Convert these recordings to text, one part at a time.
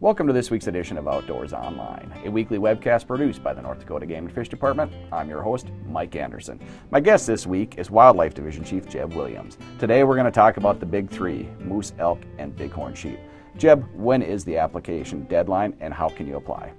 Welcome to this week's edition of Outdoors Online, a weekly webcast produced by the North Dakota Game and Fish Department. I'm your host, Mike Anderson. My guest this week is Wildlife Division Chief Jeb Williams. Today we're going to talk about the big three, moose, elk, and bighorn sheep. Jeb, when is the application deadline and how can you apply?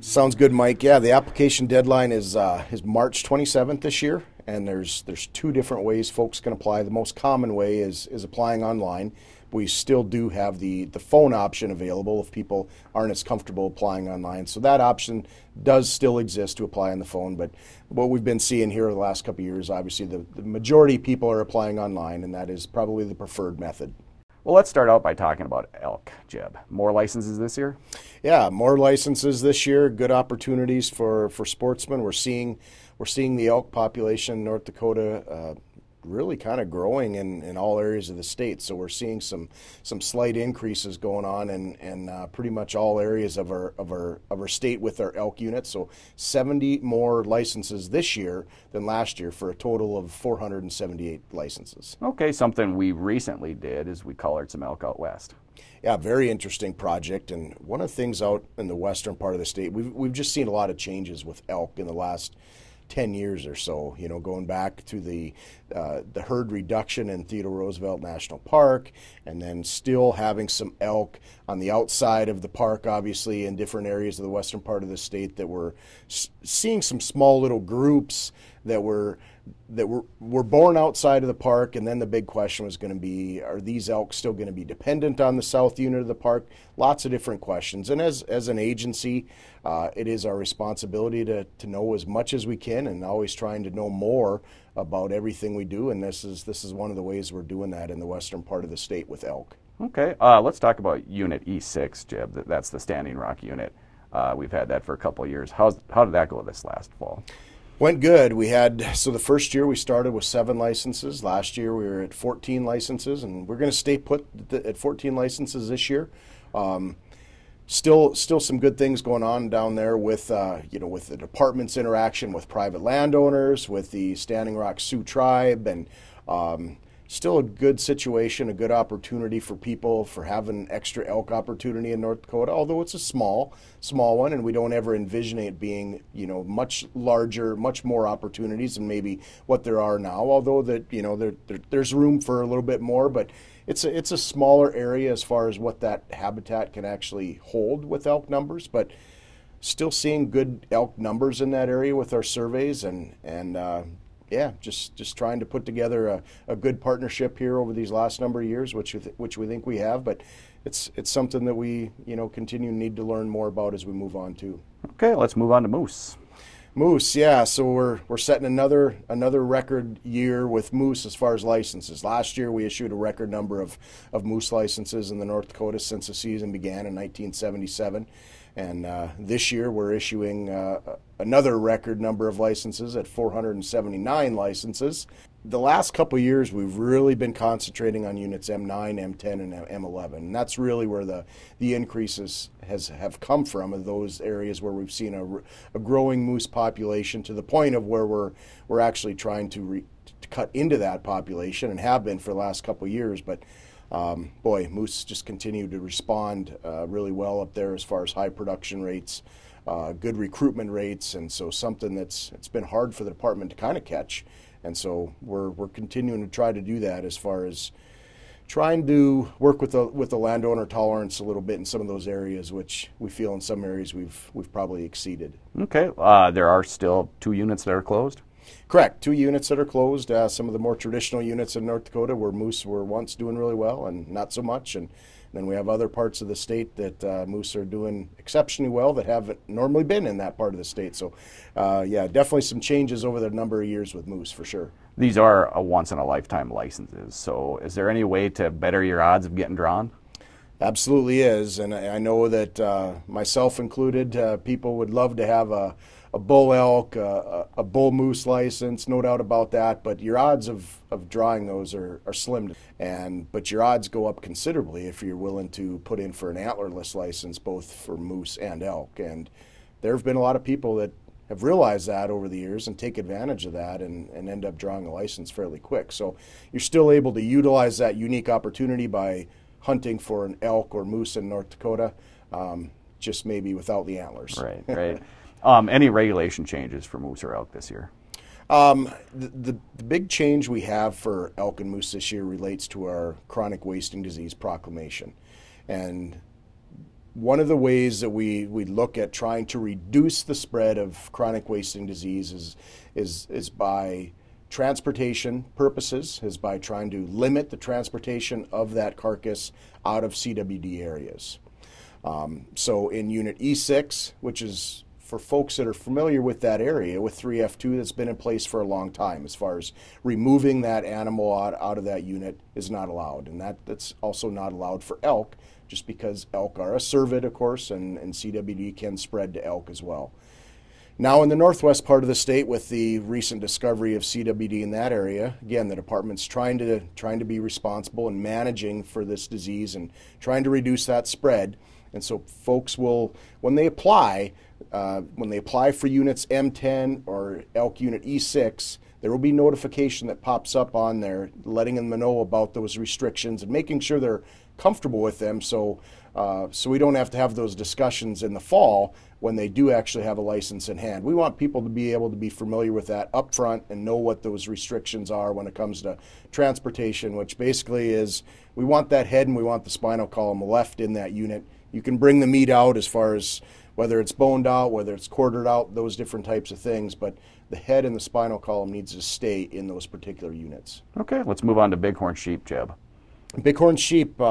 Sounds good, Mike. Yeah, the application deadline is March 27th this year, and there's two different ways folks can apply. The most common way is applying online. We still do have the phone option available if people aren't as comfortable applying online. So that option does still exist to apply on the phone, but what we've been seeing here the last couple of years, obviously the majority of people are applying online, and that is probably the preferred method. Well, let's start out by talking about elk, Jeb. More licenses this year? Yeah, more licenses this year. Good opportunities for sportsmen. We're seeing the elk population in North Dakota really kind of growing in all areas of the state. So we're seeing some slight increases going on in pretty much all areas of our state with our elk units. So 70 more licenses this year than last year for a total of 478 licenses. Okay, something we recently did is we collared some elk out west. Yeah, very interesting project. And one of the things out in the western part of the state, we've just seen a lot of changes with elk in the last 10 years or so, you know, going back to the herd reduction in Theodore Roosevelt National Park, and then still having some elk on the outside of the park, obviously, in different areas of the western part of the state that we're seeing some small little groups that were born outside of the park. And then the big question was going to be, are these elk still going to be dependent on the south unit of the park? Lots of different questions. And as an agency, it is our responsibility to know as much as we can, and always trying to know more about everything we do. And this is one of the ways we're doing that in the western part of the state with elk. Okay, let's talk about Unit E6, Jeb. That's the Standing Rock unit. We've had that for a couple of years. How did that go this last fall? Went good. So the first year we started with 7 licenses. Last year we were at 14 licenses, and we're going to stay put at 14 licenses this year. Still some good things going on down there with with the department's interaction with private landowners, with the Standing Rock Sioux tribe, and still a good situation, a good opportunity for people for having extra elk opportunity in North Dakota, although it's a small one, and we don't ever envision it being, much larger, much more opportunities than maybe what there are now, although that, there's room for a little bit more, but it's a smaller area as far as what that habitat can actually hold with elk numbers, but still seeing good elk numbers in that area with our surveys, and yeah, just trying to put together a good partnership here over these last number of years, which we think we have, but it's something that we continue to need to learn more about as we move on too. Okay, let's move on to moose. Moose, yeah. So we're setting another record year with moose as far as licenses. Last year we issued a record number of moose licenses in the North Dakota since the season began in 1977. And this year we're issuing another record number of licenses at 479 licenses. The last couple of years we've really been concentrating on units M9, M10, and M11. And that's really where the increases have come from, of those areas where we've seen a growing moose population to the point of where we're actually trying to cut into that population, and have been for the last couple of years. But boy, moose just continue to respond really well up there as far as high production rates, good recruitment rates, and so something it's been hard for the department to kind of catch. And so we're continuing to try to do that as far as trying to work with the landowner tolerance a little bit in some of those areas, which we feel in some areas we've probably exceeded. Okay, there are still 2 units that are closed? Correct. 2 units that are closed. Some of the more traditional units in North Dakota where moose were once doing really well and not so much. And then we have other parts of the state that moose are doing exceptionally well that haven't normally been in that part of the state. So, yeah, definitely some changes over the number of years with moose for sure. These are a once-in-a-lifetime licenses. So is there any way to better your odds of getting drawn? Absolutely is. And I know that myself included, people would love to have a bull elk, a bull moose license, no doubt about that, but your odds of drawing those are slim. But your odds go up considerably if you're willing to put in for an antlerless license, both for moose and elk. And there have been a lot of people that have realized that over the years and take advantage of that and end up drawing a license fairly quick. So you're still able to utilize that unique opportunity by hunting for an elk or moose in North Dakota, just maybe without the antlers. Right, right. Any regulation changes for moose or elk this year? The big change we have for elk and moose this year relates to our chronic wasting disease proclamation. And one of the ways that we look at trying to reduce the spread of chronic wasting disease is by transportation purposes, is by trying to limit the transportation of that carcass out of CWD areas. So in Unit E6, which is for folks that are familiar with that area, with 3F2, that's been in place for a long time as far as removing that animal out of that unit is not allowed. And that's also not allowed for elk, just because elk are a cervid, of course, and CWD can spread to elk as well. Now in the northwest part of the state, with the recent discovery of CWD in that area, again, the department's trying to be responsible in managing for this disease and trying to reduce that spread. And so folks will, when they apply for units M10 or elk unit E6, there will be notification that pops up on there letting them know about those restrictions and making sure they're comfortable with them, so we don't have to have those discussions in the fall when they do actually have a license in hand. We want people to be able to be familiar with that up front and know what those restrictions are when it comes to transportation, which basically is we want that head and we want the spinal column left in that unit. You can bring the meat out as far as whether it's boned out, whether it's quartered out, those different types of things, but the head and the spinal column needs to stay in those particular units. Okay, let's move on to bighorn sheep, Jeb. Bighorn sheep,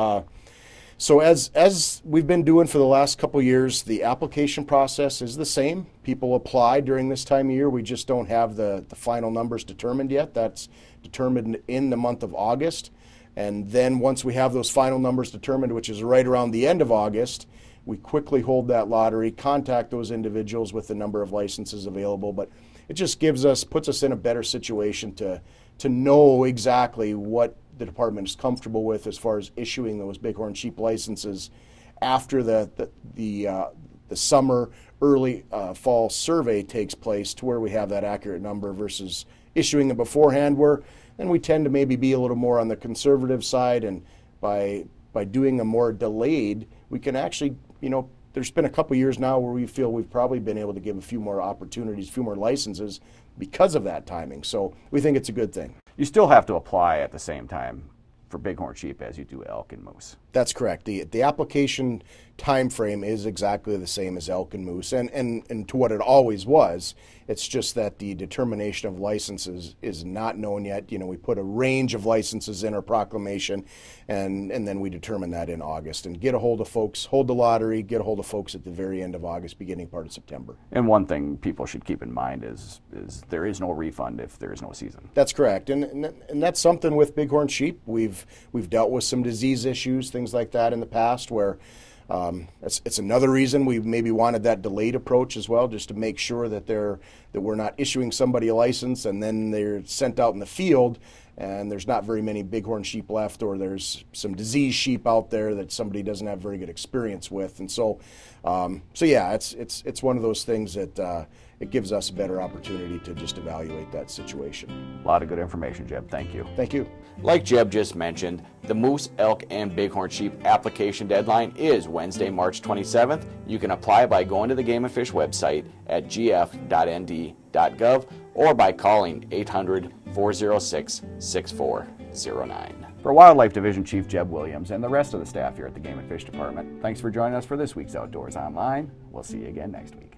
so as we've been doing for the last couple of years, the application process is the same. People apply during this time of year. We just don't have the final numbers determined yet. That's determined in the month of August. And then once we have those final numbers determined, which is right around the end of August, we quickly hold that lottery, contact those individuals with the number of licenses available. But it just puts us in a better situation to know exactly what the department is comfortable with as far as issuing those bighorn sheep licenses after the summer, early fall survey takes place, to where we have that accurate number versus issuing it beforehand, where then we tend to maybe be a little more on the conservative side. And by doing a more delayed, we can actually, there's been a couple years now where we feel we've probably been able to give a few more opportunities, a few more licenses because of that timing. So we think it's a good thing. You still have to apply at the same time for bighorn sheep as you do elk and moose. That's correct. The application time frame is exactly the same as elk and moose, and to what it always was. It's just that the determination of licenses is not known yet. We put a range of licenses in our proclamation, and then we determine that in August and get a hold of folks, hold the lottery, get a hold of folks at the very end of August, beginning part of September. And one thing people should keep in mind is there is no refund if there is no season. That's correct, and that's something with bighorn sheep. We've dealt with some disease issues, things like that in the past, where it's another reason we maybe wanted that delayed approach as well, just to make sure that we're not issuing somebody a license and then they're sent out in the field and there's not very many bighorn sheep left, or there's some diseased sheep out there that somebody doesn't have very good experience with. And so yeah, it's one of those things that it gives us a better opportunity to just evaluate that situation. A lot of good information, Jeb. Thank you. Thank you. Like Jeb just mentioned, the moose, elk, and bighorn sheep application deadline is Wednesday, March 27th. You can apply by going to the Game and Fish website at gf.nd.gov or by calling 800-406-6409. For Wildlife Division Chief Jeb Williams and the rest of the staff here at the Game and Fish Department, thanks for joining us for this week's Outdoors Online. We'll see you again next week.